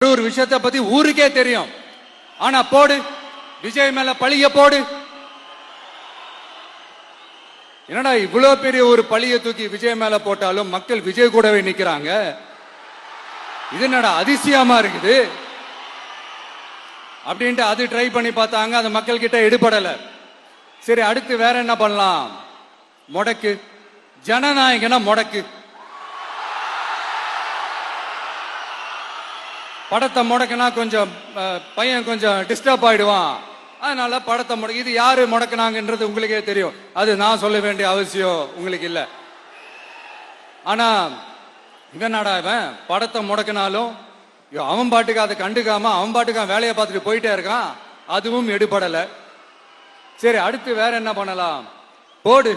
ஒரு விஷயத்தை பத்தி ஊருக்கே தெரியும். ஆனா போடு விஜய் மேல பழிய போடு. என்னடா இவ்வளவு பெரிய ஒரு பழிய தூக்கி விஜய் மேல போட்டாலும் மக்கள் விஜய் கூடவே நிக்கிறாங்க. இது என்னடா அதிசயமா இருக்குது அப்படின்ட்டு அது ட்ரை பண்ணி பார்த்தாங்க. அது மக்கள் கிட்ட எடுபடல. சரி, அடுத்து வேற என்ன பண்ணலாம்? முடக்கு. ஜனநாயகனா முடக்கு. படத்தை முடக்கினா கொஞ்சம் பையன் கொஞ்சம் டிஸ்டர்ப் ஆயிடுவான். அதனால படத்தை முடக்கு. இது யாரு முடக்கினாங்கன்றது உங்களுக்கே தெரியும். அது நான் சொல்ல வேண்டிய அவசியம் உங்களுக்கு இல்ல. ஆனா இவன் நாடா இவன் படத்தை முடக்கினாலும் அவன் பாட்டுக்கு அதை கண்டுக்காம அவன் பாட்டுக்கு வேலையை பார்த்துட்டு போயிட்டே இருக்கான். அதுவும் எடுபடல. சரி, அடுத்து வேற என்ன பண்ணலாம்? போடு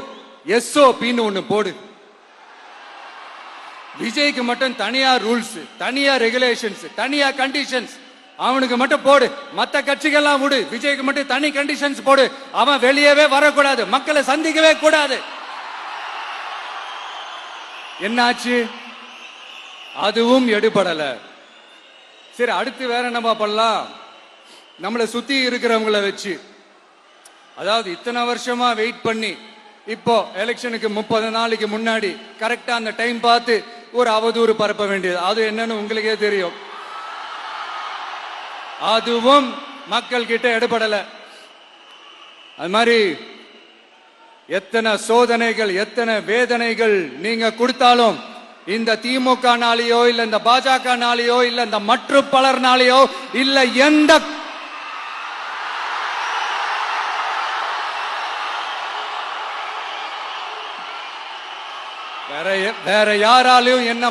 SOPன்னு ஒண்ணு போடு. விஜய்க்கு மட்டும் தனியா ரூல்ஸ், தனியா ரெகுலேஷன்ஸ், தனியா கண்டிஷன்ஸ். அவனுக்கு மட்டும் போடு. மத்த கட்சிகள்லாம் விடு. விஜய்க்கு மட்டும் தனி கண்டிஷன்ஸ் போடு. அவன் வெளியவே வரக்கூடாது, மக்களை சந்திக்கவே கூடாது. என்னாச்சு? அதுவும் எடுபடல. சரி, அடுத்து வேற என்ன பண்ணலாம்? நம்மளை சுத்தி இருக்கிறவங்கள வச்சு, அதாவது இத்தனை வருஷமா வெயிட் பண்ணி இப்போ எலெக்ஷனுக்கு 30 நாளைக்கு முன்னாடி கரெக்டா அந்த டைம் பார்த்து ஒரு அவதூறு பரப்ப வேண்டியது. அது என்னன்னு உங்களுக்கே தெரியும். அதுவும் மக்கள் கிட்ட எடுபடல. அது மாதிரி எத்தனை சோதனைகள், எத்தனை வேதனைகள் நீங்க கொடுத்தாலும் இந்த திமுக நாளையோ இல்ல இந்த பாஜக நாளையோ இல்ல இந்த மற்ற பலர் நாளையோ இல்ல எந்த வேற யாராலையும் என்ன